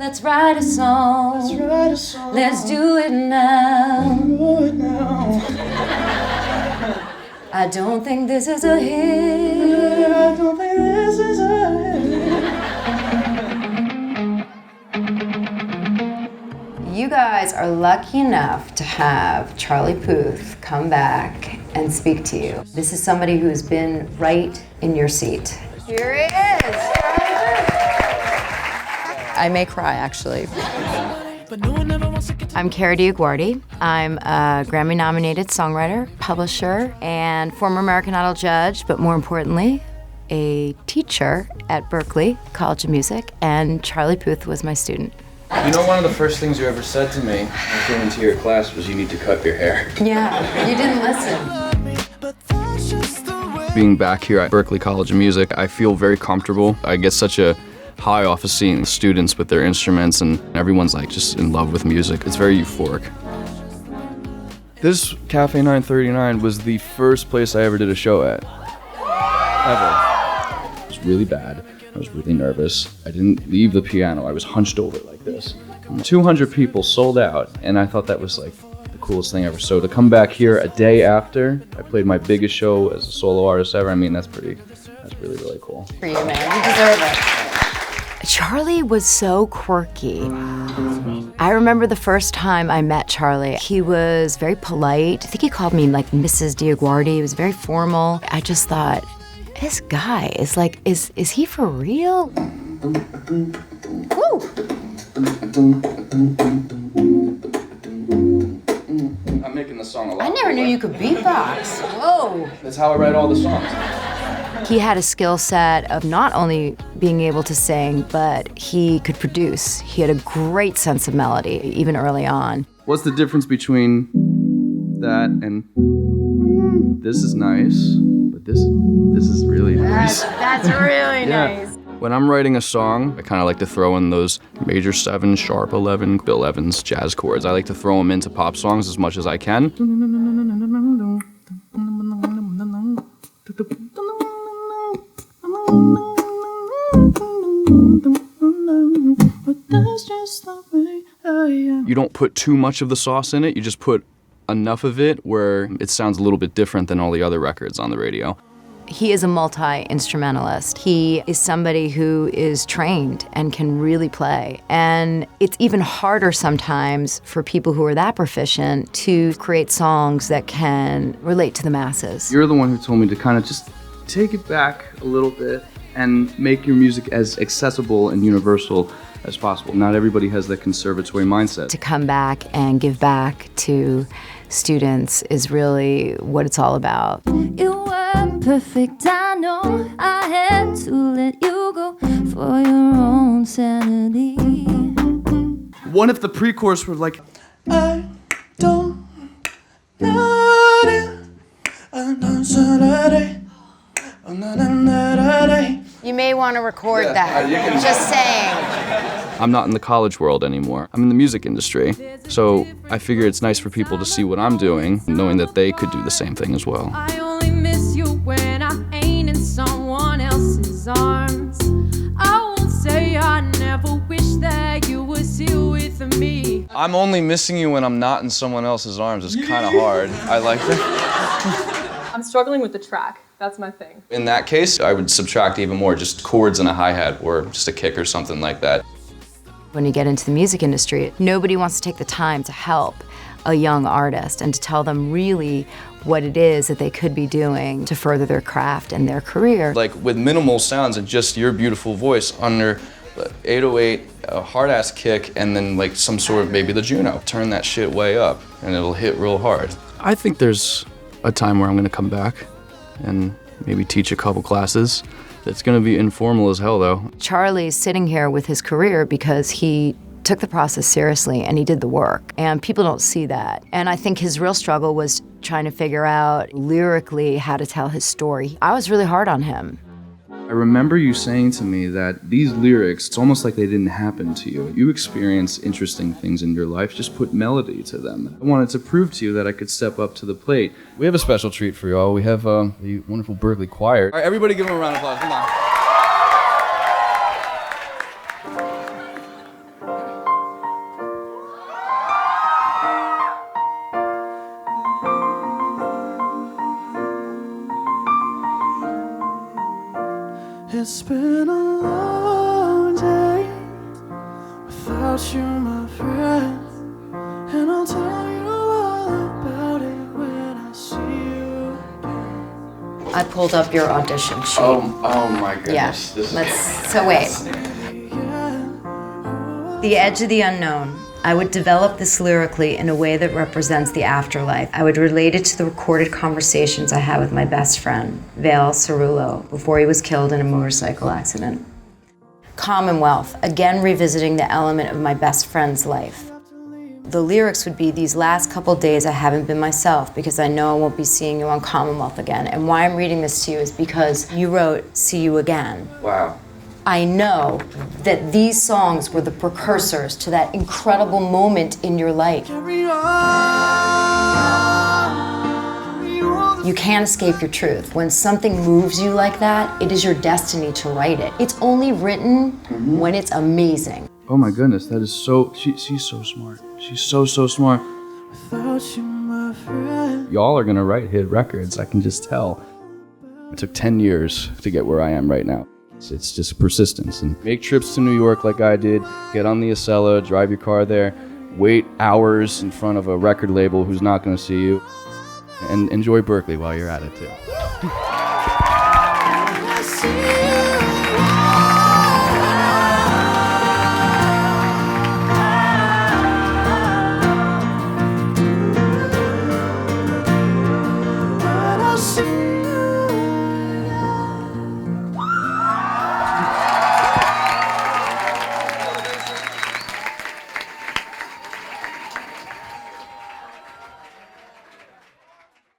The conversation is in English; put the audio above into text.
Let's write a song. Let's write a song. Let's do it now. Do it now. I don't think this is a hit. I don't think this is a hit. You guys are lucky enough to have Charlie Puth come back and speak to you. This is somebody who's been right in your seat. Here he is. I may cry, actually. I'm Cara DioGuardi. I'm a Grammy-nominated songwriter, publisher, and former American Idol judge, but more importantly, a teacher at Berklee College of Music, and Charlie Puth was my student. You know, one of the first things you ever said to me when I came into your class was you need to cut your hair. Yeah, you didn't listen. Being back here at Berklee College of Music, I feel very comfortable. I get such a high off of seeing students with their instruments, and everyone's like just in love with music. It's very euphoric. This Cafe 939 was the first place I ever did a show at. Ever. It was really bad. I was really nervous. I didn't leave the piano. I was hunched over like this. 200 people sold out, and I thought that was like the coolest thing ever. So to come back here a day after I played my biggest show as a solo artist ever, I mean, that's really, really cool. For you, man. You deserve it. Charlie was so quirky. I remember the first time I met Charlie. He was very polite. I think he called me like Mrs. DioGuardi. He was very formal. I just thought, this guy is like, is he for real? Woo! I'm making the song a lot. I never knew you could beatbox. Whoa. That's how I write all the songs. He had a skill set of not only being able to sing, but he could produce. He had a great sense of melody, even early on. What's the difference between that and this is nice, but this is really nice? That's really nice. When I'm writing a song, I kind of like to throw in those major 7, sharp 11, Bill Evans jazz chords. I like to throw them into pop songs as much as I can. You don't put too much of the sauce in it, you just put enough of it where it sounds a little bit different than all the other records on the radio. He is a multi-instrumentalist. He is somebody who is trained and can really play. And it's even harder sometimes for people who are that proficient to create songs that can relate to the masses. You're the one who told me to kind of just take it back a little bit and make your music as accessible and universal as possible. Not everybody has that conservatory mindset. To come back and give back to students is really what it's all about. You weren't perfect, I know. I had to let you go for your own sanity. What if the pre-chorus were like, I don't know it. You may want to record that. Just saying. I'm not in the college world anymore. I'm in the music industry. So I figure it's nice for people to see what I'm doing, knowing that they could do the same thing as well. I only miss you when I ain't in someone else's arms. I won't say I never wish that you were here with me. I'm only missing you when I'm not in someone else's arms. It's kind of hard. I like that. I'm struggling with the track. That's my thing. In that case, I would subtract even more, just chords and a hi-hat or just a kick or something like that. When you get into the music industry, nobody wants to take the time to help a young artist and to tell them really what it is that they could be doing to further their craft and their career. Like with minimal sounds and just your beautiful voice under 808, a hard-ass kick, and then like some sort of maybe the Juno. Turn that shit way up and it'll hit real hard. I think there's a time where I'm gonna come back and maybe teach a couple classes. It's gonna be informal as hell though. Charlie's sitting here with his career because he took the process seriously and he did the work. And people don't see that. And I think his real struggle was trying to figure out lyrically how to tell his story. I was really hard on him. I remember you saying to me that these lyrics, it's almost like they didn't happen to you. You experience interesting things in your life, just put melody to them. I wanted to prove to you that I could step up to the plate. We have a special treat for you all. We have the wonderful Berklee Choir. All right, everybody give them a round of applause, come on. It's been a long day without you, my friend. And I'll tell you all about it when I see you again. I pulled up your audition sheet. Oh my goodness. Yeah. So wait. The Edge of the Unknown. I would develop this lyrically in a way that represents the afterlife. I would relate it to the recorded conversations I had with my best friend, Vale Cerullo, before he was killed in a motorcycle accident. Commonwealth, again revisiting the element of my best friend's life. The lyrics would be, these last couple days I haven't been myself because I know I won't be seeing you on Commonwealth again. And why I'm reading this to you is because you wrote See You Again. Wow. I know that these songs were the precursors to that incredible moment in your life. Carry on. You can't escape your truth. When something moves you like that, it is your destiny to write it. It's only written when it's amazing. Oh my goodness, that is so, she's so smart. She's so smart. Without you, my friend. Y'all are gonna write hit records, I can just tell. It took 10 years to get where I am right now. It's just persistence, and make trips to New York like I did, get on the Acela, drive your car there, wait hours in front of a record label who's not gonna see you, and enjoy Berklee while you're at it too.